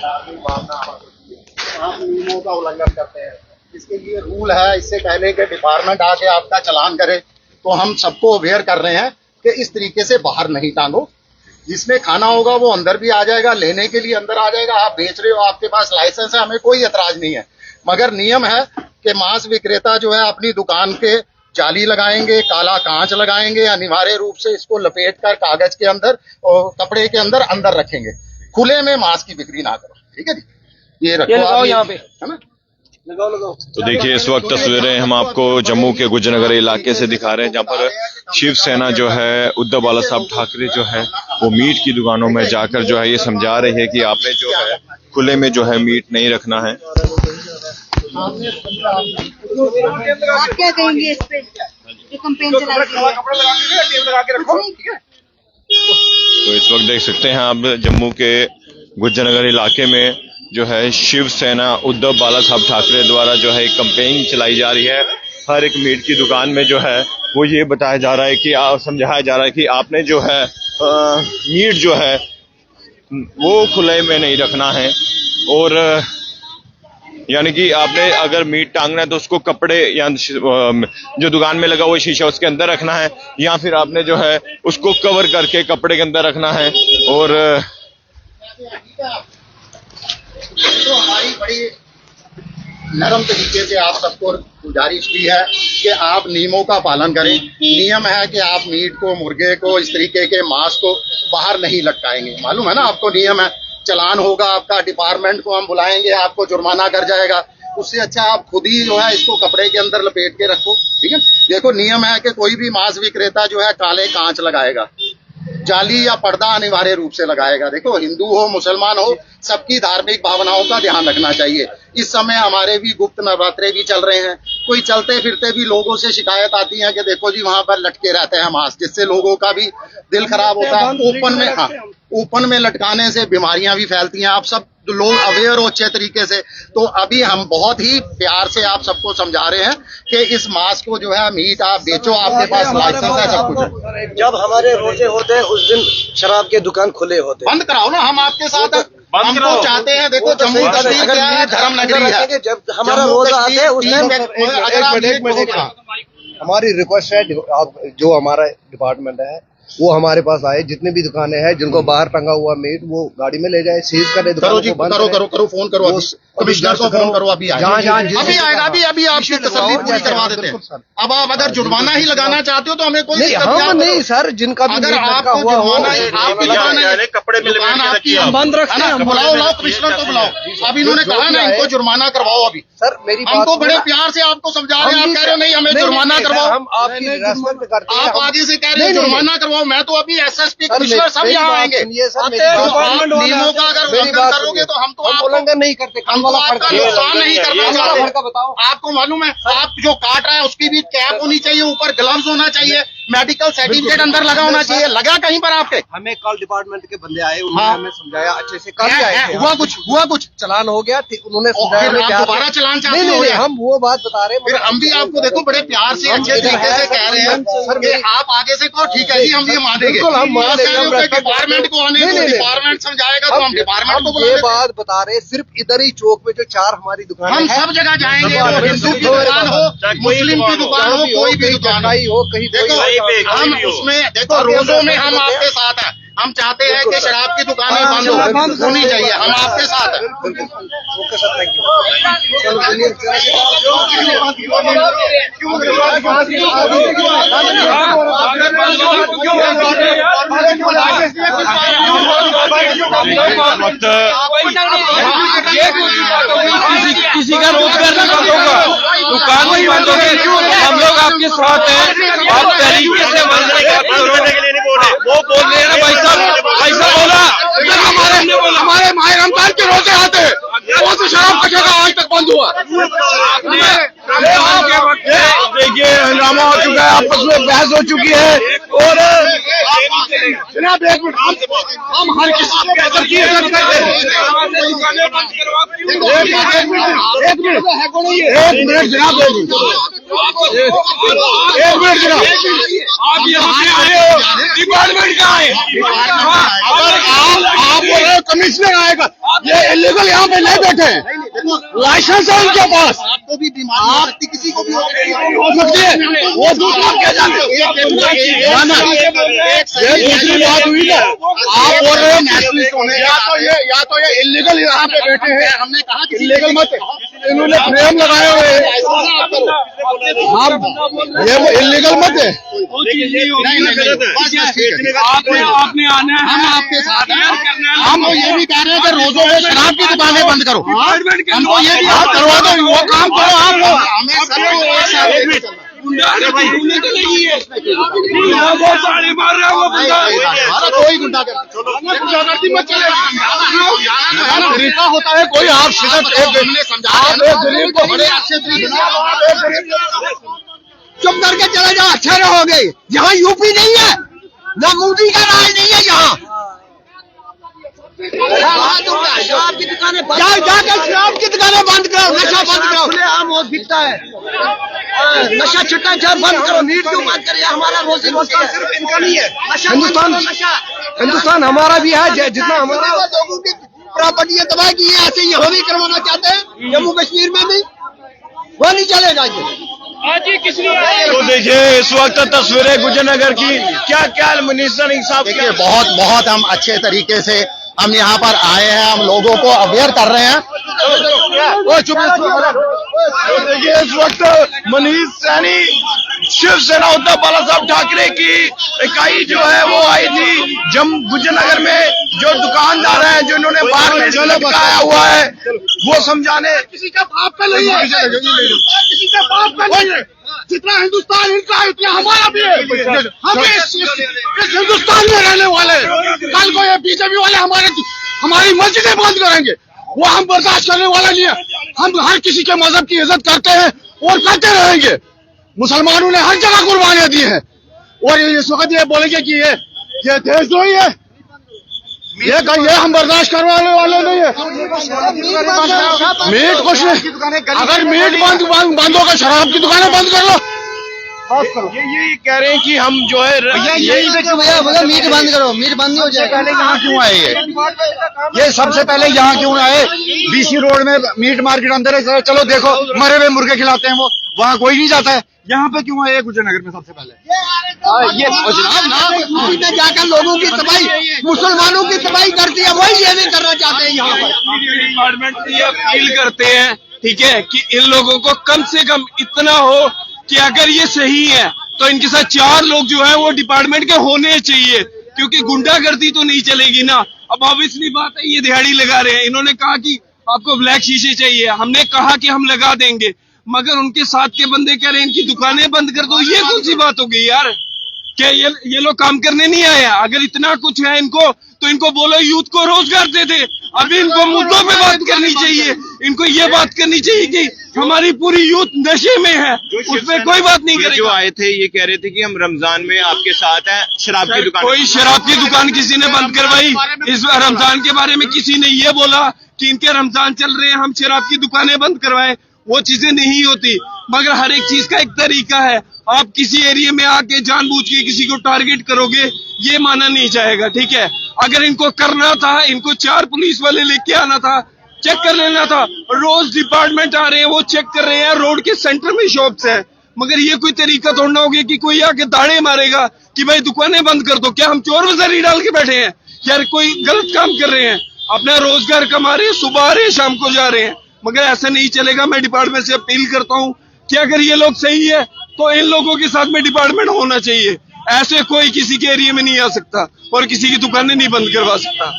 धार्मिक भावना आप नियमों का उल्लंघन करते हैं। इसके लिए रूल है, इससे पहले कि डिपार्टमेंट आके आपका चालान करे तो हम सबको अवेयर कर रहे हैं कि इस तरीके से बाहर नहीं टांगो। जिसने खाना होगा वो अंदर भी आ जाएगा, लेने के लिए अंदर आ जाएगा। आप बेच रहे हो, आपके पास लाइसेंस है, हमें कोई एतराज नहीं है, मगर नियम है कि मांस विक्रेता जो है अपनी दुकान के जाली लगाएंगे, काला कांच लगाएंगे, अनिवार्य रूप से इसको लपेट कर कागज के अंदर और कपड़े के अंदर रखेंगे। खुले में मांस की बिक्री ना करो, ठीक है जी। ये रखो आप यहाँ पे, है ना। तो देखिए इस वक्त तस्वीरें हम आपको जम्मू के गुजरनगर इलाके से दिखा रहे हैं, जहां पर शिवसेना जो है उद्धव बाला साहब ठाकरे जो है वो मीट की दुकानों में जाकर जो है ये समझा रहे हैं कि आपने जो है खुले में जो है मीट नहीं रखना है। आप क्या कहेंगे इस पे जो कंपेन चलाई गई है? तो इस वक्त देख सकते हैं आप जम्मू के गुजरनगर इलाके में जो है शिवसेना उद्धव बाला साहब ठाकरे द्वारा जो है एक कंपेन चलाई जा रही है। हर एक मीट की दुकान में जो है वो ये बताया जा रहा है कि समझाया जा रहा है कि आपने जो है मीट जो है वो खुले में नहीं रखना है, और यानी कि आपने अगर मीट टांगना है तो उसको कपड़े या जो दुकान में लगा हुआ शीशा उसके अंदर रखना है, या फिर आपने जो है उसको कवर करके कपड़े के अंदर रखना है। और तो हमारी बड़ी नरम तरीके से आप सबको गुजारिश भी है कि आप नियमों का पालन करें। नियम है कि आप मीट को, मुर्गे को, इस तरीके के मांस को बाहर नहीं लटकाएंगे। मालूम है ना आपको, नियम है। चालान होगा आपका, डिपार्टमेंट को हम बुलाएंगे, आपको जुर्माना कर जाएगा। उससे अच्छा आप खुद ही जो है इसको कपड़े के अंदर लपेट के रखो, ठीक है। देखो नियम है कि कोई भी मांस विक्रेता जो है काले कांच लगाएगा, जाली या पर्दा अनिवार्य रूप से लगाएगा। देखो हिंदू हो मुसलमान हो, सबकी धार्मिक भावनाओं का ध्यान रखना चाहिए। इस समय हमारे भी गुप्त नवरात्रे भी चल रहे हैं, कोई चलते फिरते भी लोगों से शिकायत आती है कि देखो जी वहां पर लटके रहते हैं मांस, जिससे लोगों का भी दिल खराब होता है। ओपन में, हाँ, ओपन में लटकाने से बीमारियां भी फैलती हैं। आप सब लोग अवेयर हो अच्छे तरीके से। तो अभी हम बहुत ही प्यार से आप सबको समझा रहे हैं कि इस मांस को जो है मीट आप बेचो, आपके पास लाइसेंस है, सब कुछ है। जब हमारे रोजे होते हैं उस दिन शराब के दुकान खुले होते हैं। बंद कराओ ना, हम आपके साथ हैं। हम तो चाहते हैं, देखो जम्मू कश्मीर क्या है, धर्म नगरी है। जब हमारा रोजा आते हैं उस टाइम हमारी रिक्वेस्ट है, जो हमारा डिपार्टमेंट है वो हमारे पास आए, जितनी भी दुकानें हैं जिनको बाहर टंगा हुआ मीट वो गाड़ी में ले जाए, सीज करे, करो जी, करो फोन करो, कमिश्नर को फोन करो। अभी आएगा, अभी आपकी तसल्ली पूरी करवा देते हैं। अब आप अगर जुर्माना ही लगाना चाहते हो तो हमें कोई हम नहीं सर, जिनका भी अगर आपको जुर्माना कपड़े में बंद रखना, बुलाओ कमिश्नर को बुलाओ। अब इन्होंने कहा ना इनको जुर्माना करवाओ। अभी सर मेरी हम तो बड़े प्यार से आपको समझा रहे हैं, आप कह रहे हो नहीं हमें जुर्माना करवाओ। हम आपकी रेस्पेक्ट करते हैं, आप आगे से कह रहे हैं जुर्माना करवाओ। मैं तो अभी एसएसपी कमिश्नर सब यहाँ आएंगे। नियमों का अगर उल्लंघन करोगे तो हम तो उल्लंघन नहीं करते, हम तो आपका नुकसान नहीं करना चाहते। आपको मालूम है, आप जो काट रहा है उसकी भी कैप होनी चाहिए, ऊपर ग्लव्स होना चाहिए, मेडिकल सर्टिफिकेट अंदर लगा होना चाहिए। लगा कहीं पर आपके? हमें कल डिपार्टमेंट के बंदे आए, उन्होंने हमें समझाया अच्छे से। कल आए, हुआ कुछ चलान हो गया, उन्होंने समझाया। दोबारा चलान चाहते हो? हम वो बात बता रहे हैं। फिर हम भी आपको देखो बड़े प्यार से अच्छे तरीके से कह रहे हैं कि आप आगे से कहो ठीक है जी, हम ये मानेंगे। डिपार्टमेंट को आने दो, डिपार्टमेंट समझाएगा तो हम डिपार्टमेंट को ये बात बता रहे। सिर्फ इधर ही चौक में जो 4 हमारी दुकान, हम सब जगह जाएंगे, हिंदू की दुकान हो, मुस्लिम की दुकान हो, कोई भी दुकान हो, कहीं देखो हम उसमें देखो रोजों में हम आपके साथ हैं। हम चाहते हैं कि शराब की दुकानें बंद होनी चाहिए, हम आपके साथ हैं। ओके सर, थैंक किसी का रोजगार नहीं बंद होगा, दुकान नहीं बंद होगी। हम लोग आपके साथ हैं, आप तरीके से वो बोल रहे हैं ना भाई साहब, ऐसा बोला हमारे माह रमजान के रोजे आते कौन सी शराब का जगह आज तक बंद हुआ? देखिए हंगामा हो चुका है, आपस में बहस हो चुकी है। और जनाब एक मिनट, हम हर किसी से बेहतर किए करते हैं। एक मिनट जनाब, एक मिनट जनाब, आप यहाँ से आए हो, डिपार्टमेंट कहाँ है? अगर आप बोल रहे हो कमिश्नर आएगा, ये इलीगल यहाँ पे नहीं बैठे हैं, लाइसेंस है उनके पास। आपको भी बीमारी हो सकती, किसी को भी हो सकती है, वो दूसरा क्या जानते हो? ये दूसरी बात हुई ना, आप बोल रहे हो नेशनलिस्ट होने, या तो ये इलीगल यहाँ पे बैठे हैं। हमने कहा कि इलीगल मत, इन्होंने फ्रेम लगाए हुए हैं, ये वो इलीगल मत है। आपने आना है, हम आपके साथ हैं। हम ये भी कह रहे हैं कि रोजों में शराब की दुकानें बंद करो, हमको ये भी आप करवा दो, वो काम करो आप लोग। हमें कोई गुंडागर्दी मत चलेगा, तरीका होता है कोई। आप सिर्फ एक गरीब को बड़े अच्छे चुप करके चले जाओ, अच्छे रहोगे। यहाँ यूपी नहीं है, ना मोदी का राज नहीं है यहाँ। शराब की दुकानें जाकर शराब की दुकानें बंद करो, नशा बंद करो। खुलेआम और बिकता है, नशा छिट्टा जब बंद करो, नीट क्यों बंद करिए? हमारा रोजी रोटी सिर्फ इनका नहीं है, हिंदुस्तान हमारा भी है, जितना हमारा लोगों की प्रॉपर्टी तबाह की है, ऐसे यहाँ भी करवाना चाहते हैं, जम्मू कश्मीर में भी, वो नहीं चलेगा ये। तो देखिए इस वक्त तस्वीरें गुजरनगर की, क्या क्या मनीष सिंह साहब, देखिए बहुत हम अच्छे तरीके से हम यहाँ पर आए हैं, हम लोगों को अवेयर कर रहे हैं। देखिए इस वक्त मनीष सैनी शिवसेना उद्धव बाला साहब ठाकरे की इकाई जो है वो आई थी गुजरनगर में। जो दुकानदार हैं, जो इन्होंने बाहर में जो लटकाया हुआ है, वो समझाने किसी का बाप का नहीं है, किसी का बाप का नहीं है। जितना हिंदुस्तान इनका है उतना हमारा भी है। हम इस हिंदुस्तान में रहने वाले हैं। कल को ये बीजेपी वाले हमारी मस्जिदें बंद करेंगे, वो हम बर्दाश्त करने वाला नहीं है। हम हर किसी के मजहब की इज्जत करते हैं और करते रहेंगे। मुसलमानों ने हर जगह कुर्बानियां दी हैं, और इस वक्त ये बोलेंगे कि ये देशद्रोही है, ये हम बर्दाश्त करने वाले नहीं है। मीट कुछ नहीं, अगर मीट बंद होगा, शराब की दुकानें बंद कर लो। ये कह रहे हैं कि हम जो है भैया मीट बंद करो, मीट बंद नहीं हो जाएगा। पहले यहाँ क्यों आए ये सबसे पहले यहाँ क्यों आए? बीसी रोड में मीट मार्केट अंदर है, चलो देखो मरे हुए मुर्गे खिलाते हैं, वो वहाँ कोई नहीं जाता है। यहाँ पे क्यों आए गुजरनगर में सबसे पहले? ये जनाब जाकर लोगों की तबाही, मुसलमानों की तबाही करती है, वही ये भी करना चाहते हैं यहाँ पर। डिपार्टमेंट ये अपील करते हैं, ठीक है, कि इन लोगों को कम से कम इतना हो कि अगर ये सही है तो इनके साथ 4 लोग जो है वो डिपार्टमेंट के होने चाहिए, क्योंकि गुंडागर्दी तो नहीं चलेगी ना। अब ऑब्वियसली बात है, ये दिहाड़ी लगा रहे हैं। इन्होंने कहा कि आपको ब्लैक शीशे चाहिए, हमने कहा कि हम लगा देंगे, मगर उनके साथ के बंदे कह रहे हैं इनकी दुकानें बंद कर दो। ये कौन सी बात हो गई यार? क्या ये लोग काम करने नहीं आए? अगर इतना कुछ है इनको, तो इनको बोलो यूथ को रोजगार दे दे। अभी इनको मुद्दों पे बात करनी चाहिए, इनको ये बात करनी चाहिए कि हमारी पूरी यूथ नशे में है, उसमें कोई बात नहीं करेगा। जो आए थे ये कह रहे थे कि हम रमजान में आपके साथ हैं, शराब की दुकान, कोई शराब की दुकान किसी ने बंद करवाई? इस रमजान के बारे में किसी ने ये बोला कि इनके रमजान चल रहे हैं, हम शराब की दुकानें बंद करवाएं? वो चीजें नहीं होती, मगर हर एक चीज का एक तरीका है। आप किसी एरिया में आके जानबूझ के किसी को टारगेट करोगे, ये माना नहीं जाएगा, ठीक है। अगर इनको करना था, इनको 4 पुलिस वाले लेके आना था, चेक कर लेना था। रोज डिपार्टमेंट आ रहे हैं, वो चेक कर रहे हैं, रोड के सेंटर में शॉप्स है, मगर ये कोई तरीका थोड़ा होगा कि कोई आके दाड़े मारेगा कि भाई दुकानें बंद कर दो। क्या हम चोर बाजारी डाल के बैठे हैं यार? कोई गलत काम कर रहे हैं, अपना रोजगार कमा रहे हैं, सुबह आ रहे हैं, शाम को जा रहे हैं, मगर ऐसा नहीं चलेगा। मैं डिपार्टमेंट से अपील करता हूँ कि अगर ये लोग सही है तो इन लोगों के साथ में डिपार्टमेंट होना चाहिए। ऐसे कोई किसी के एरिया में नहीं आ सकता और किसी की दुकानें नहीं बंद करवा सकता।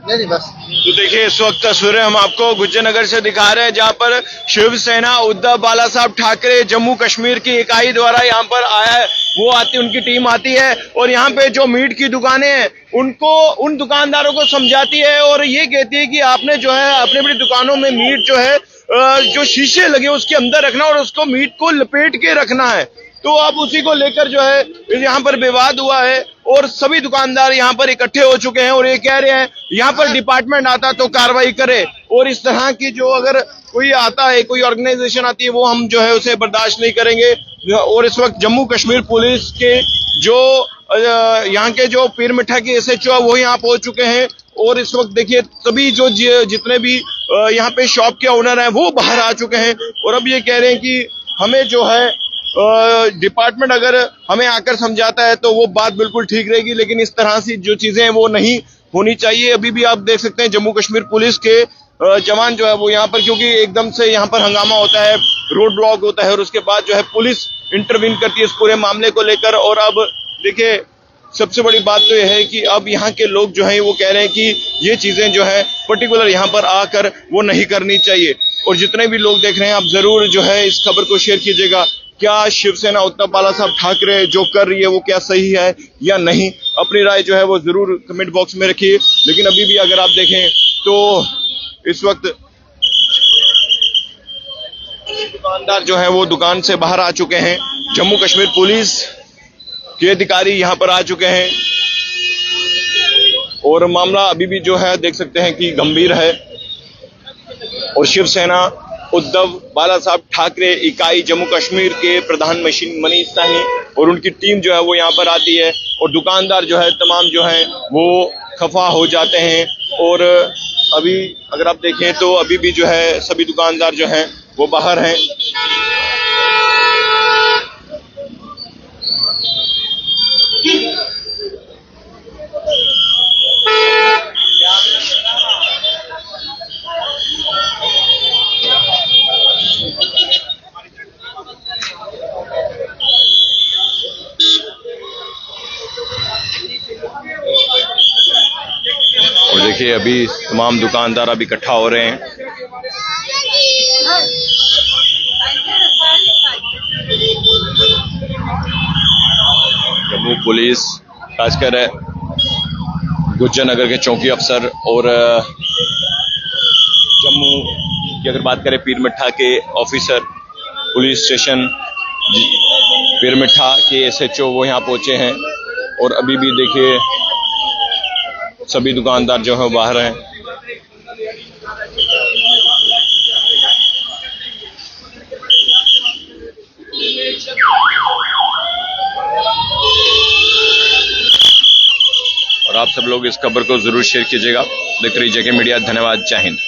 नहीं बस। तो देखिए इस वक्त तस्वीरें हम आपको गुजरनगर से दिखा रहे हैं, जहां पर शिवसेना उद्धव बाला साहब ठाकरे जम्मू कश्मीर की इकाई द्वारा यहां पर आया है। वो आती, उनकी टीम आती है और यहाँ पे जो मीट की दुकानें हैं उनको, उन दुकानदारों को समझाती है और ये कहती है कि आपने जो है अपनी अपनी दुकानों में मीट जो है जो शीशे लगे उसके अंदर रखना और उसको मीट को लपेट के रखना है। तो अब उसी को लेकर जो है यहाँ पर विवाद हुआ है और सभी दुकानदार यहाँ पर इकट्ठे हो चुके हैं और ये कह रहे हैं यहाँ पर डिपार्टमेंट आता तो कार्रवाई करे और इस तरह की जो अगर कोई आता है, कोई ऑर्गेनाइजेशन आती है, वो हम जो है उसे बर्दाश्त नहीं करेंगे। और इस वक्त जम्मू कश्मीर पुलिस के जो यहाँ के जो पीर मिठा के SHO वो यहाँ पहुंच चुके हैं और इस वक्त देखिए सभी जो जितने भी यहाँ पे शॉप के ओनर हैं वो बाहर आ चुके हैं और अब ये कह रहे हैं कि हमें जो है डिपार्टमेंट अगर हमें आकर समझाता है तो वो बात बिल्कुल ठीक रहेगी, लेकिन इस तरह से जो चीजें हैं वो नहीं होनी चाहिए। अभी भी आप देख सकते हैं जम्मू कश्मीर पुलिस के जवान जो है वो यहाँ पर, क्योंकि एकदम से यहाँ पर हंगामा होता है, रोड ब्लॉक होता है और उसके बाद जो है पुलिस इंटरवीन करती है इस पूरे मामले को लेकर। और अब देखिए सबसे बड़ी बात तो यह है कि अब यहाँ के लोग जो हैं वो कह रहे हैं कि ये चीजें जो है पर्टिकुलर यहाँ पर आकर वो नहीं करनी चाहिए। और जितने भी लोग देख रहे हैं आप जरूर जो है इस खबर को शेयर कीजिएगा। क्या शिवसेना उद्धव बाला साहब ठाकरे जो कर रही है वो क्या सही है या नहीं? अपनी राय जो है वो जरूर कमेंट बॉक्स में रखिए। लेकिन अभी भी अगर आप देखें तो इस वक्त दुकानदार जो है वो दुकान से बाहर आ चुके हैं। जम्मू कश्मीर पुलिस के अधिकारी यहाँ पर आ चुके हैं और मामला अभी भी जो है देख सकते हैं कि गंभीर है। और शिवसेना उद्धव बाला साहब ठाकरे इकाई जम्मू कश्मीर के प्रधान मनीष शाही और उनकी टीम जो है वो यहाँ पर आती है और दुकानदार जो है तमाम जो है वो खफा हो जाते हैं। और अभी अगर आप देखें तो अभी भी जो है सभी दुकानदार जो हैं वो बाहर हैं। और देखिए अभी तमाम दुकानदार अब इकट्ठा हो रहे हैं। जम्मू पुलिस खासकर गुज्जर नगर के चौकी अफसर और जम्मू की अगर बात करें पीर मिठा के ऑफिसर, पुलिस स्टेशन पीर मिठा के SHO वो यहाँ पहुंचे हैं और अभी भी देखिए सभी दुकानदार जो हैं बाहर हैं। और आप सब लोग इस खबर को जरूर शेयर कीजिएगा। देखते रहिए JK मीडिया। धन्यवाद। जय हिंद।